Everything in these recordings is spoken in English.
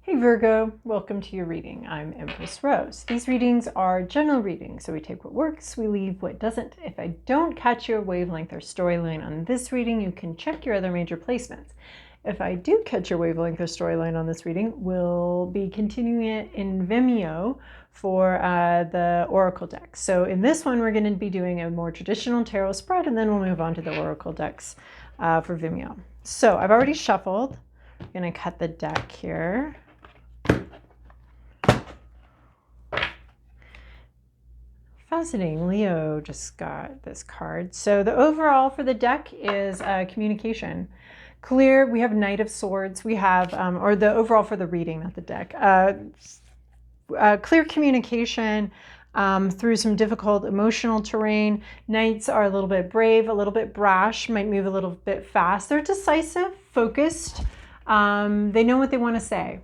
Hey Virgo, welcome to your reading. I'm Empress Rose. These readings are general readings, so we take what works, we leave what doesn't. If I don't catch your wavelength or storyline on this reading, you can check your other major placements. If I do catch your wavelength or storyline on this reading, we'll be continuing it in Vimeo for the Oracle deck. So in this one, we're going to be doing a more traditional tarot spread, and then we'll move on to the Oracle decks for Vimeo. So I've already shuffled. I'm going to cut the deck here. Fascinating. Leo just got this card. So the overall for the deck is communication. Clear. We have Knight of Swords. We have, or the overall for the reading, not the deck. Clear communication through some difficult emotional terrain. Knights are a little bit brave, a little bit brash, might move a little bit fast. They're decisive, focused. They know what they want to say.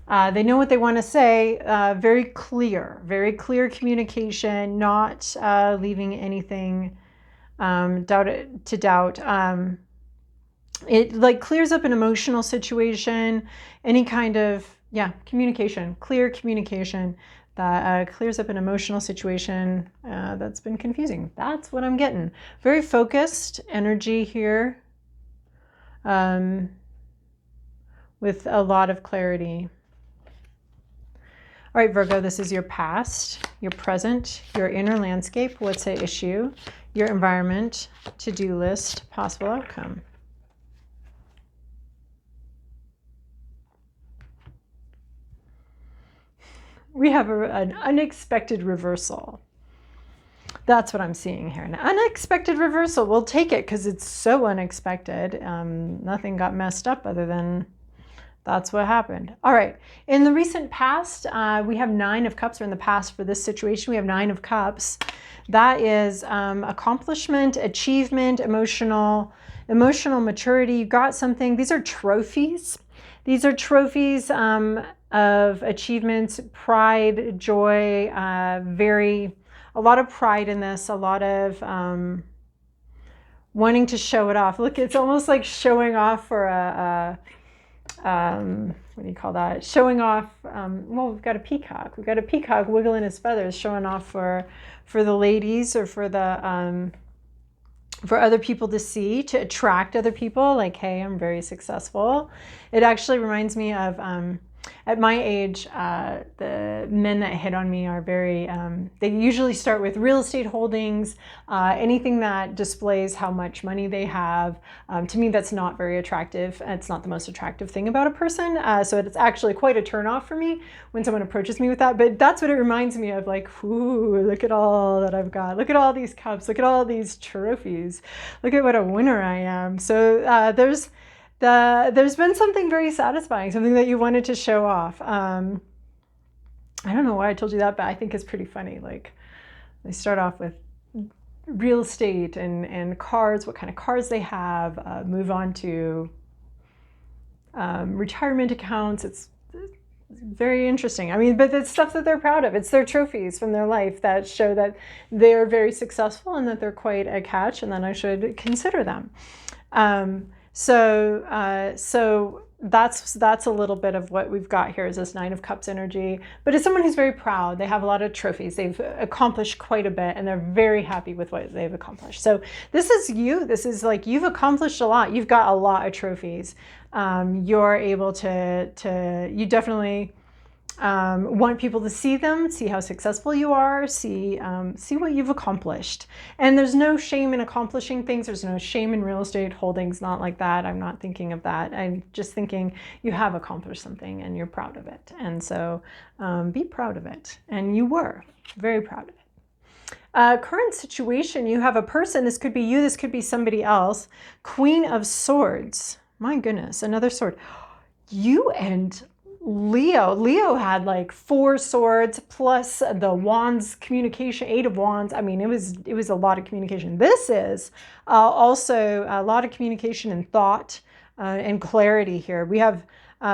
They know what they want to say, very clear communication, not leaving anything to doubt. It like clears up an emotional situation, any kind of, communication, clear communication that clears up an emotional situation that's been confusing. That's what I'm getting. Very focused energy here with a lot of clarity. All right, Virgo, this is your past, your present, your inner landscape, what's at issue, your environment, to-do list, possible outcome. We have an unexpected reversal. That's what I'm seeing here. An unexpected reversal. We'll take it because it's so unexpected. Nothing got messed up other than that's what happened. All right. In the recent past, we have 9 of Cups, or in the past for this situation, we have 9 of Cups. That is accomplishment, achievement, emotional maturity. You got something. These are trophies. These are trophies of achievements, pride, joy, a lot of pride in this, a lot of wanting to show it off. Look, it's almost like showing off for what do you call that? Showing off, well, we've got a peacock. We've got a peacock wiggling his feathers, showing off for the ladies, or for the for other people to see, to attract other people, like, hey, I'm very successful. It actually reminds me of, at my age, the men that hit on me are very, they usually start with real estate holdings, anything that displays how much money they have. To me, that's not very attractive. It's not the most attractive thing about a person. So it's actually quite a turnoff for me when someone approaches me with that. But that's what it reminds me of, like, ooh, look at all that I've got. Look at all these cups. Look at all these trophies. Look at what a winner I am. So there's been something very satisfying, something that you wanted to show off. I don't know why I told you that, but I think it's pretty funny. Like, they start off with real estate and cars, what kind of cars they have, move on to retirement accounts. It's very interesting. I mean, but it's stuff that they're proud of. It's their trophies from their life that show that they're very successful and that they're quite a catch, and then I should consider them. So that's a little bit of what we've got here, is this 9 of Cups energy. But it's someone who's very proud. They have a lot of trophies. They've accomplished quite a bit, and they're very happy with what they've accomplished. So this is you. This is like, you've accomplished a lot. You've got a lot of trophies. You're able to you definitely want people to see them, see how successful you are, see what you've accomplished. And there's no shame in accomplishing things. There's no shame in real estate holdings, not like that. I'm not thinking of that. I'm just thinking you have accomplished something and you're proud of it. And so be proud of it. And you were very proud of it. Current situation, you have a person. This could be you. This could be somebody else. Queen of Swords. My goodness, another sword. You and Leo had like 4 swords plus the wands communication, 8 of wands. I mean, it was a lot of communication. This is also a lot of communication and thought and clarity here. We have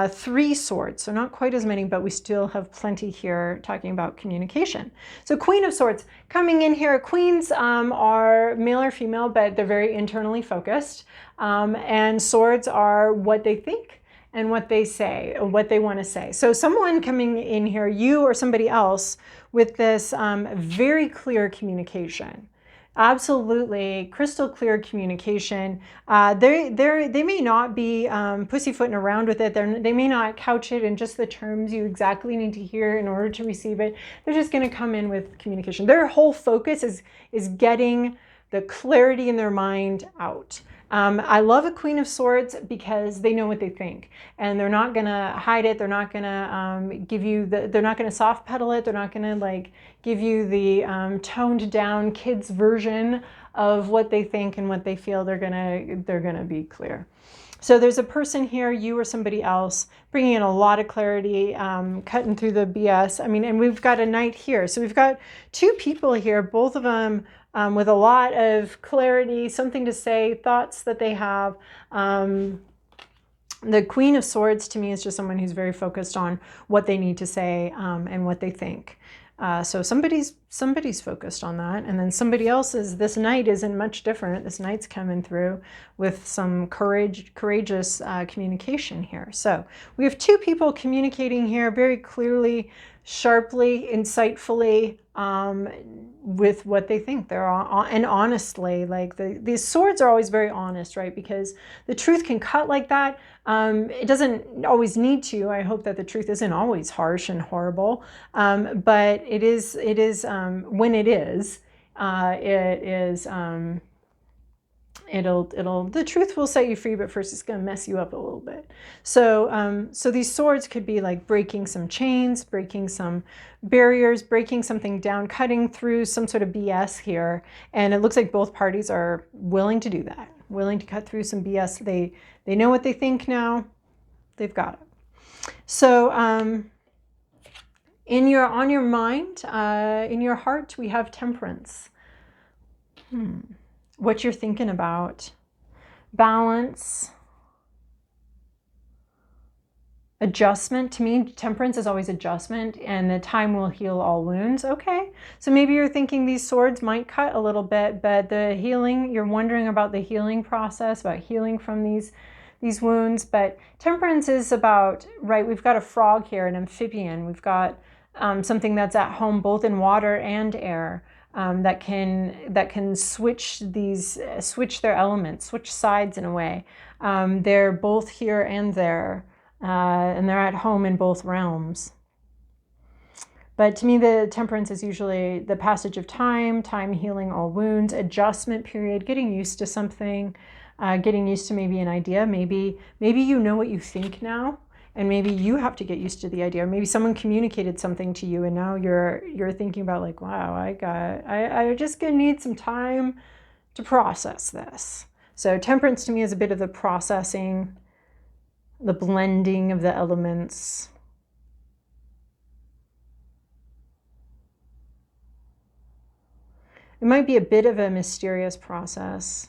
3 swords, so not quite as many, but we still have plenty here talking about communication. So Queen of Swords coming in here. Queens are male or female, but they're very internally focused. And swords are what they think and what they say, or what they want to say. So someone coming in here, you or somebody else, with this very clear communication. Absolutely crystal clear communication. They may not be pussyfooting around with it. They may not couch it in just the terms you exactly need to hear in order to receive it. They're just going to come in with communication. Their whole focus is getting the clarity in their mind out. I love a Queen of Swords because they know what they think, and they're not gonna hide it. They're not gonna give you they're not gonna soft pedal it. They're not gonna like give you the toned down kids version of what they think and what they feel. They're gonna be clear. So there's a person here, you or somebody else, bringing in a lot of clarity, cutting through the BS. I mean, and we've got a Knight here. So we've got two people here, both of them with a lot of clarity, something to say, thoughts that they have. The Queen of Swords to me is just someone who's very focused on what they need to say and what they think. So somebody's focused on that, and then somebody else's. This Knight isn't much different. This Knight's coming through with some courageous communication here. So we have two people communicating here very clearly, sharply, insightfully, with what they think. They're and honestly, like these swords are always very honest, right? Because the truth can cut like that. It doesn't always need to. I hope that the truth isn't always harsh and horrible, but it is when it is, the truth will set you free, but first it's going to mess you up a little bit. So so these swords could be like breaking some chains, breaking some barriers, breaking something down, cutting through some sort of BS here. And it looks like both parties are willing to do that, willing to cut through some BS. They know what they think now. They've got it. So on your mind, in your heart, we have Temperance. What you're thinking about, balance, adjustment. To me, Temperance is always adjustment, and the time will heal all wounds. Okay, so maybe you're thinking these swords might cut a little bit, but the healing, you're wondering about the healing process, about healing from these wounds. But Temperance is about, right, we've got a frog here, an amphibian. We've got something that's at home both in water and air. That can switch their elements, switch sides in a way. They're both here and there, and they're at home in both realms. But to me, the Temperance is usually the passage of time healing all wounds, adjustment period, getting used to something, getting used to maybe an idea. Maybe you know what you think now. And maybe you have to get used to the idea, or maybe someone communicated something to you, and now you're thinking about like, wow, I just gonna need some time to process this. So Temperance to me is a bit of the processing, the blending of the elements. It might be a bit of a mysterious process.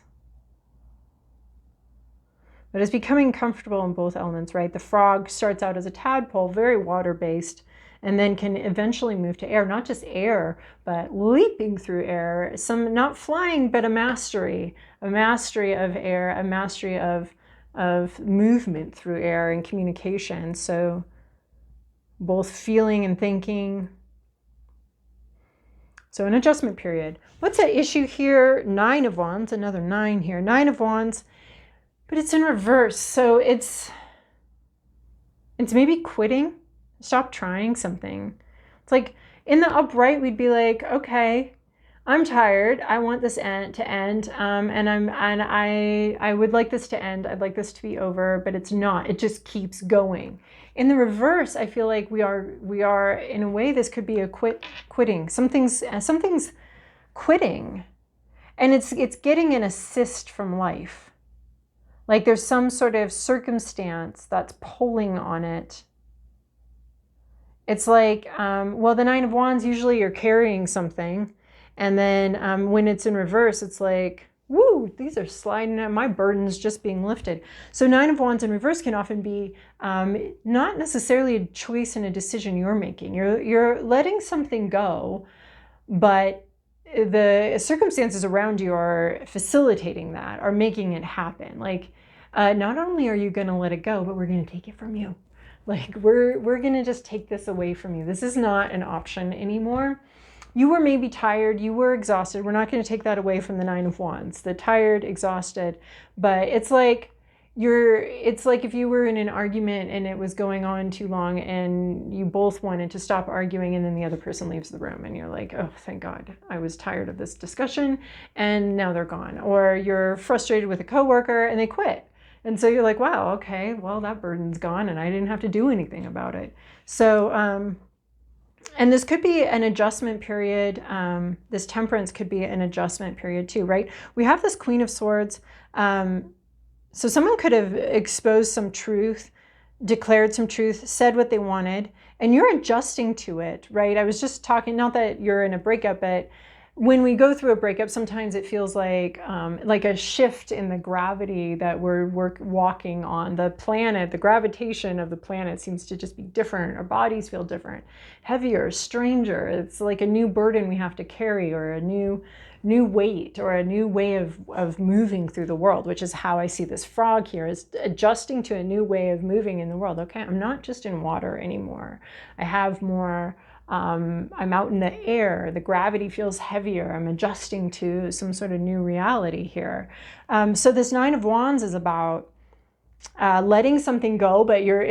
But it's becoming comfortable in both elements, right? The frog starts out as a tadpole, very water-based, and then can eventually move to air. Not just air, but leaping through air. Some, not flying, but a mastery of air, a mastery of movement through air and communication. So both feeling and thinking. So an adjustment period. What's at issue here? 9 of Wands, another 9 here. 9 of Wands. But it's in reverse, so it's maybe quitting. Stop trying something. It's like in the upright, we'd be like, okay, I'm tired. I want this to end, and I would like this to end. I'd like this to be over, but it's not. It just keeps going. In the reverse, I feel like we are in a way. This could be a quitting. Something's quitting, and it's getting an assist from life. Like there's some sort of circumstance that's pulling on it. It's like, well, the 9 of Wands, usually you're carrying something. And then when it's in reverse, it's like, woo, these are sliding out. My burden's just being lifted. So 9 of Wands in reverse can often be not necessarily a choice and a decision you're making. You're letting something go, but the circumstances around you are facilitating that, are making it happen. Like not only are you going to let it go, but we're going to take it from you. Like we're going to just take this away from you. This is not an option anymore. You were maybe tired, you were exhausted. We're not going to take that away from the Nine of Wands, the tired, exhausted. But it's like if you were in an argument and it was going on too long and you both wanted to stop arguing, and then the other person leaves the room and you're like, oh, thank God, I was tired of this discussion and now they're gone. Or you're frustrated with a coworker and they quit. And so you're like, wow, okay, well, that burden's gone and I didn't have to do anything about it. So, and this could be an adjustment period. This Temperance could be an adjustment period too, right? We have this Queen of Swords. So someone could have exposed some truth, declared some truth, said what they wanted, and you're adjusting to it, right? I was just talking, not that you're in a breakup, but when we go through a breakup, sometimes it feels like a shift in the gravity that we're walking on. The planet, the gravitation of the planet seems to just be different. Our bodies feel different, heavier, stranger. It's like a new burden we have to carry, or a new weight, or a new way of moving through the world, which is how I see this frog here, is adjusting to a new way of moving in the world. Okay, I'm not just in water anymore. I have more. I'm out in the air, the gravity feels heavier, I'm adjusting to some sort of new reality here. So this Nine of Wands is about letting something go, but yeah,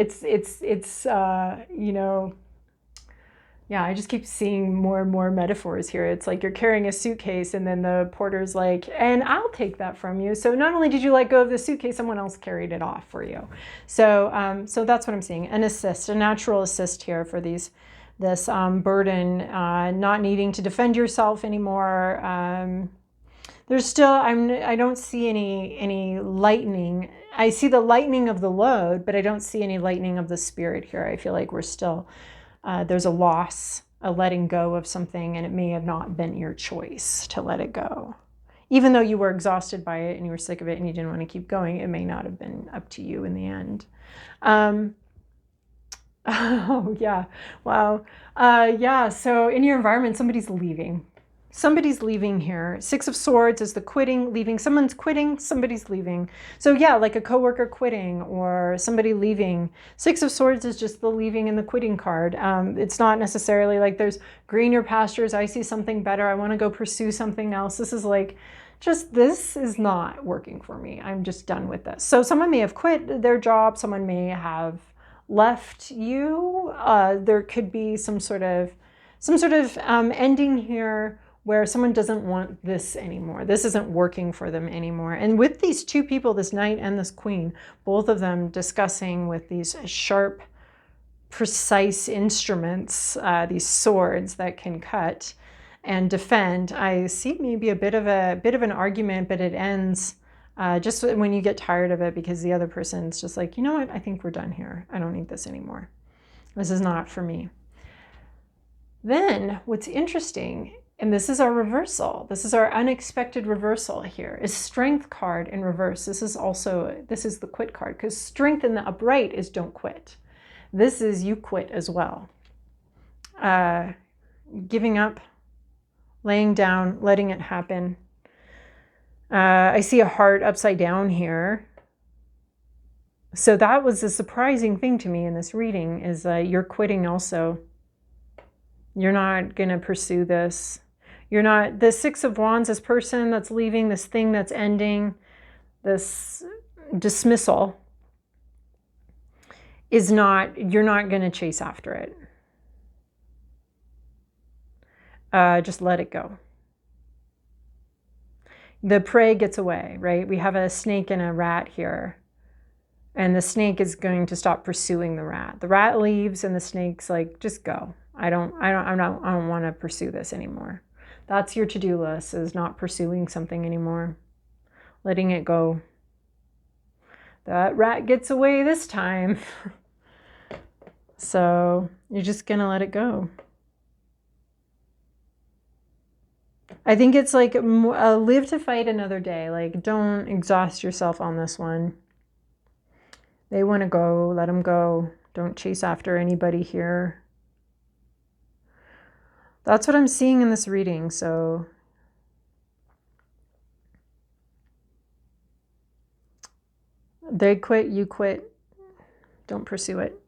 I just keep seeing more and more metaphors here. It's like you're carrying a suitcase and then the porter's like, and I'll take that from you. So not only did you let go of the suitcase, someone else carried it off for you. So, so that's what I'm seeing, an assist, a natural assist here for this burden, not needing to defend yourself anymore. There's still, I don't see any lightening. I see the lightening of the load, but I don't see any lightening of the spirit here. I feel like we're still, there's a loss, a letting go of something, and it may have not been your choice to let it go. Even though you were exhausted by it and you were sick of it and you didn't want to keep going, it may not have been up to you in the end. Oh, yeah. Wow. Yeah. So in your environment, somebody's leaving. Somebody's leaving here. Six of Swords is the quitting, leaving. Someone's quitting, somebody's leaving. So yeah, like a coworker quitting or somebody leaving. Six of Swords is just the leaving and the quitting card. It's not necessarily like there's greener pastures. I see something better. I want to go pursue something else. This is like, just this is not working for me. I'm just done with this. So someone may have quit their job. Someone may have left you. There could be some sort of ending here where someone doesn't want this anymore. This isn't working for them anymore. And with these two people, this Knight and this Queen, both of them discussing with these sharp, precise instruments, these swords that can cut and defend, I see maybe a bit of an argument, but it ends just when you get tired of it, because the other person's just like, you know what, I think we're done here. I don't need this anymore. This is not for me. Then what's interesting, and this is our reversal, this is our unexpected reversal here, is Strength card in reverse. This is the quit card, because Strength in the upright is don't quit. This is you quit as well. Giving up, laying down, letting it happen. I see a heart upside down here. So that was a surprising thing to me in this reading, is you're quitting also. You're not going to pursue this. You're not, the Six of Wands, this person that's leaving, this thing that's ending, this dismissal is not, you're not going to chase after it. Just let it go. The prey gets away, right? We have a snake and a rat here. And the snake is going to stop pursuing the rat. The rat leaves and the snake's like, just go. I don't want to pursue this anymore. That's your to-do list, is not pursuing something anymore. Letting it go. That rat gets away this time. So you're just going to let it go. I think it's like live to fight another day. Like, don't exhaust yourself on this one. They want to go, let them go. Don't chase after anybody here. That's what I'm seeing in this reading. So They quit, you quit. Don't pursue it.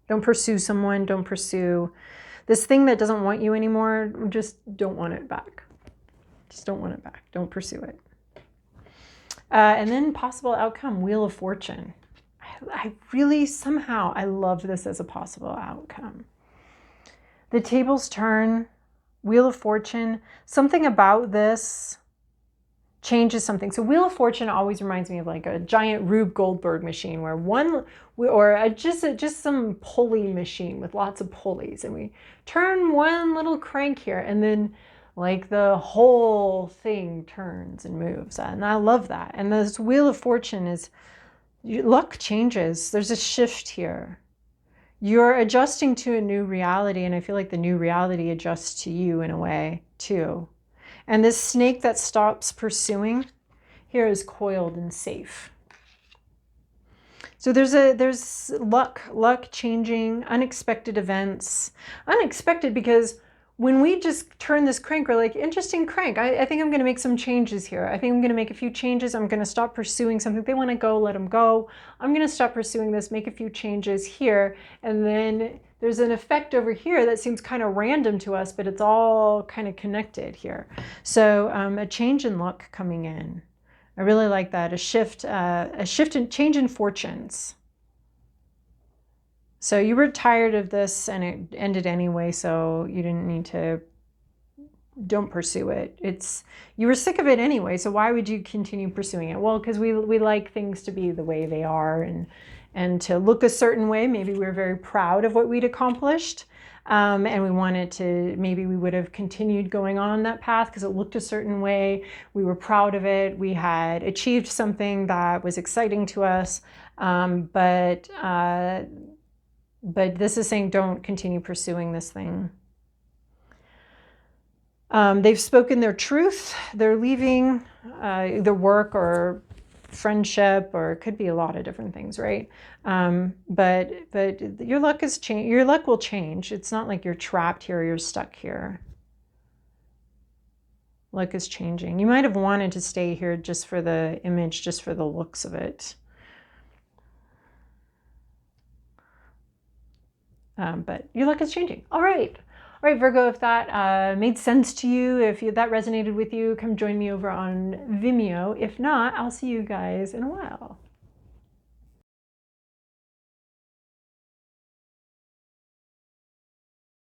Don't pursue someone. Don't pursue this thing that doesn't want you anymore. Just don't want it back. Just don't want it back. Don't pursue it. And then possible outcome, Wheel of Fortune. I really, somehow, I love this as a possible outcome. The tables turn, Wheel of Fortune. Something about this changes something. So Wheel of Fortune always reminds me of like a giant Rube Goldberg machine where just some pulley machine with lots of pulleys, and we turn one little crank here and then like the whole thing turns and moves. And I love that. And this Wheel of Fortune is luck changes. There's a shift here. You're adjusting to a new reality, and I feel like the new reality adjusts to you in a way too. And this snake that stops pursuing here is coiled and safe. So there's luck changing, unexpected events. Unexpected because when we just turn this crank, we're like, interesting crank. I think I'm going to make some changes here. I think I'm going to make a few changes. I'm going to stop pursuing something. If they want to go, let them go. I'm going to stop pursuing this, make a few changes here. And then there's an effect over here that seems kind of random to us, but it's all kind of connected here. So a change in luck coming in. I really like that. A shift in change in fortunes. So you were tired of this and it ended anyway, so you didn't need to, don't pursue it. You were sick of it anyway, so why would you continue pursuing it? Well, because we like things to be the way they are and to look a certain way. Maybe we were very proud of what we'd accomplished, and we wanted to, maybe we would have continued going on that path because it looked a certain way. We were proud of it. We had achieved something that was exciting to us, but this is saying don't continue pursuing this thing. They've spoken their truth. They're leaving either work or friendship, or it could be a lot of different things, right? But your luck is change. Your luck will change. It's not like you're trapped here or you're stuck here. Luck is changing. You might have wanted to stay here just for the image, just for the looks of it. But your luck is changing. All right, Virgo, if that made sense to you, if that resonated with you, come join me over on Vimeo. If not, I'll see you guys in a while.